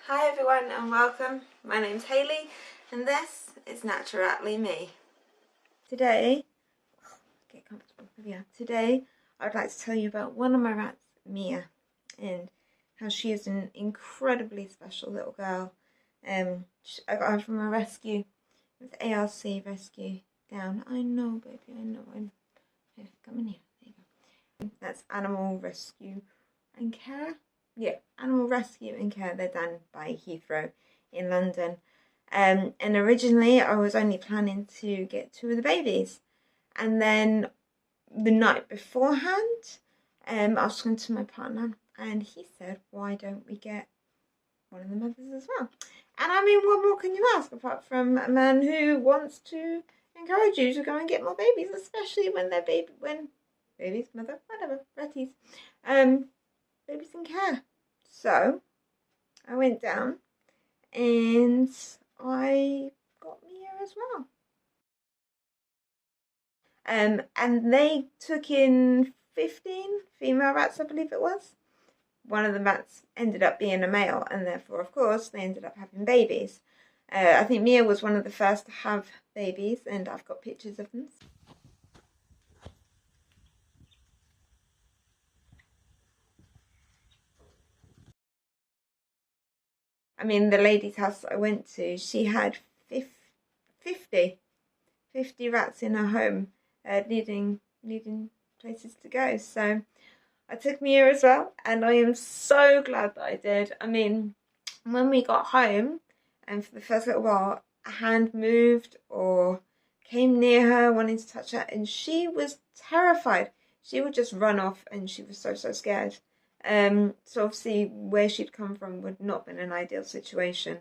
Hi everyone and welcome. My name's Hayley and this is Naturally Me. Today, get comfortable. Today I'd like to tell you about one of my rats, Mia, and how she is an incredibly special little girl. I got her from a rescue, with ARC rescue down. I know, baby, I know. Here, come in here. There you go. That's Animal Rescue and Care. Yeah, Animal Rescue and Care. They're done by Heathrow in London. And originally I was only planning to get 2 of the babies. And then the night beforehand, I was talking to my partner and he said, why don't we get one of the mothers as well? And I mean, what more can you ask apart from a man who wants to encourage you to go and get more babies, especially when they're babies, mother, whatever, ratties. Babies in care. So I went down and I got Mia as well. And they took in 15 female rats, I believe it was. One of the rats ended up being a male, and therefore, of course, they ended up having babies. I think Mia was one of the first to have babies, and I've got pictures of them. I mean, the lady's house I went to, she had 50 rats in her home, needing places to go. So I took Mia as well, and I am so glad that I did. I mean, when we got home, and for the first little while, a hand moved or came near her, wanting to touch her, and she was terrified. She would just run off, and she was so scared. So obviously where she'd come from would not have been an ideal situation.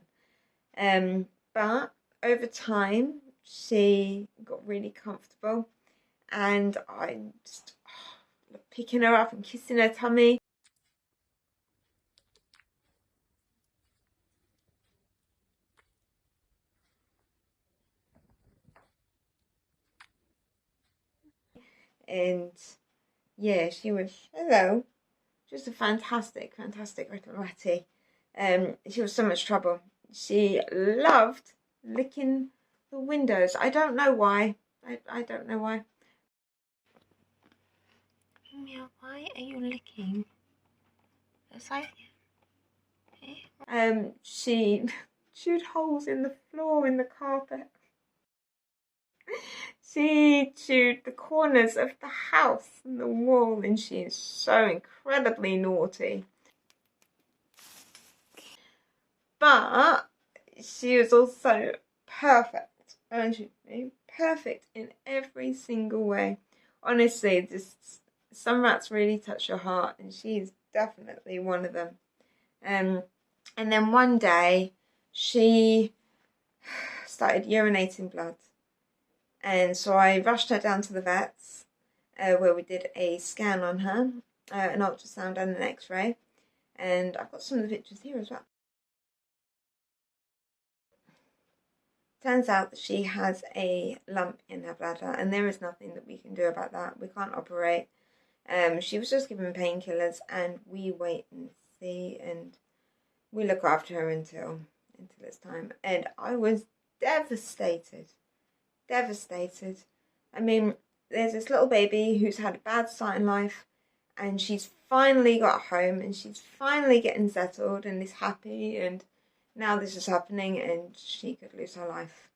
But over time she got really comfortable, and I just picking her up and kissing her tummy. And yeah, she was, hello, just a fantastic little ratty. She was so much trouble. She loved licking the windows. I don't know why. I don't know why. Mia, why are you licking the side? She chewed holes in the floor, in the carpet. She chewed the corners of the house and the wall, and she is so incredibly naughty. But she was also perfect, aren't you? Perfect in every single way. Honestly, just some rats really touch your heart, and she's definitely one of them. And then one day she started urinating blood, and so I rushed her down to the vets, where we did a scan on her, an ultrasound and an x-ray, and I've got some of the pictures here as well. Turns out that she has a lump in her bladder, and there is nothing that we can do about that. We can't operate. She was just given painkillers, and we wait and see, and we look after her until it's time. And I was devastated. I mean, there's this little baby who's had a bad start in life, and she's finally got home, and she's finally getting settled and is happy, and now this is happening, and she could lose her life.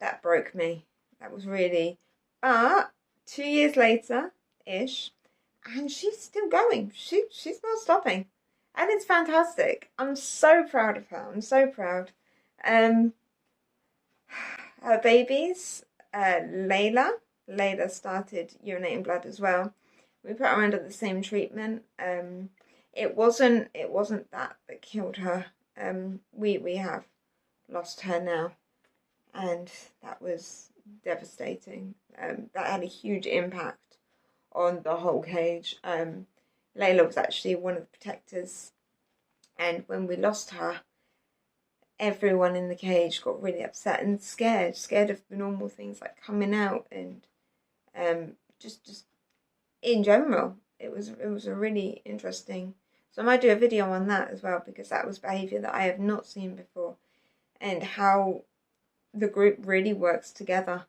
That broke me. That was really... But 2 years later-ish, and she's still going. She's not stopping. And it's fantastic. I'm so proud of her. I'm so proud. Her babies, Layla started urinating blood as well. We put her under the same treatment. It wasn't that killed her. We have lost her now, and that was devastating. That had a huge impact on the whole cage. Layla was actually one of the protectors, and when we lost her, everyone in the cage got really upset and scared of the normal things like coming out, and just in general. It was a really interesting So I might do a video on that as well, because that was behaviour that I have not seen before, and how the group really works together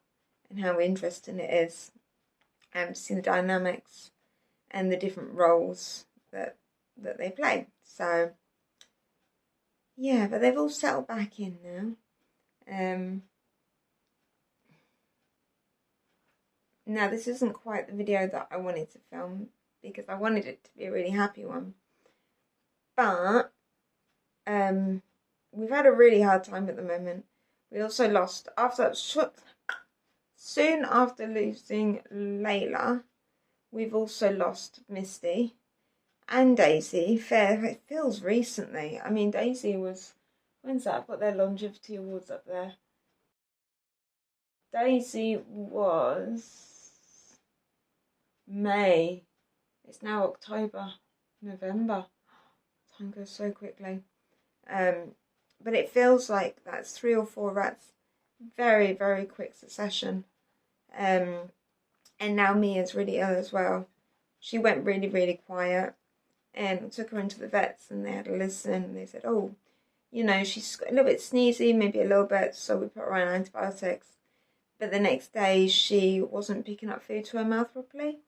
and how interesting it is to see the dynamics and the different roles that they play. So yeah, but they've all settled back in now. Now this isn't quite the video that I wanted to film, because I wanted it to be a really happy one, but we've had a really hard time at the moment. We also lost, soon after losing Layla, we've also lost Misty and Daisy. It feels recently. I mean, Daisy was, when's that? I've got their longevity awards up there. Daisy was May. It's now October, November. Time goes so quickly. But it feels like that's 3 or 4 rats. Very, very quick succession. And now Mia's really ill as well. She went really, really quiet, and I took her into the vets, and they had a listen, and they said, oh, you know, she's a little bit sneezy, maybe a little bit, so we put her on antibiotics. But the next day she wasn't picking up food to her mouth properly.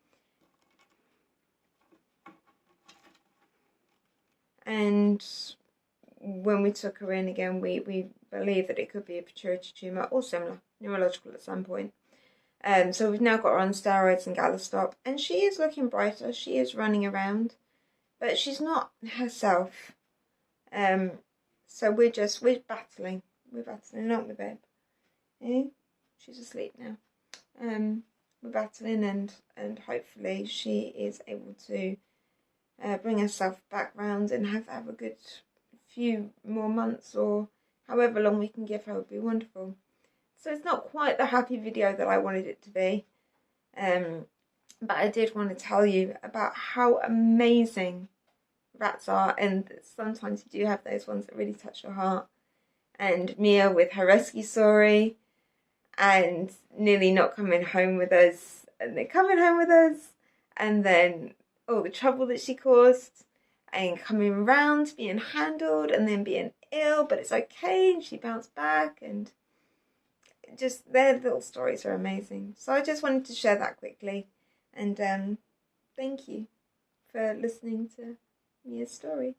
And when we took her in again, we believe that it could be a pituitary tumour or similar, neurological at some point. So we've now got her on steroids and Galostop, and she is looking brighter. She is running around, but she's not herself. So we're battling. We're battling, aren't we, babe? Eh? She's asleep now. We're battling, and hopefully she is able to bring herself back round and have a good few more months, or however long we can give her would be wonderful. So it's not quite the happy video that I wanted it to be, but I did want to tell you about how amazing rats are, and sometimes you do have those ones that really touch your heart. And Mia with her rescue story, and nearly not coming home with us, and then coming home with us, and then all the trouble that she caused, and coming around, being handled, and then being ill, but it's okay, and she bounced back, and just their little stories are amazing. So I just wanted to share that quickly, and thank you for listening to Mia's story.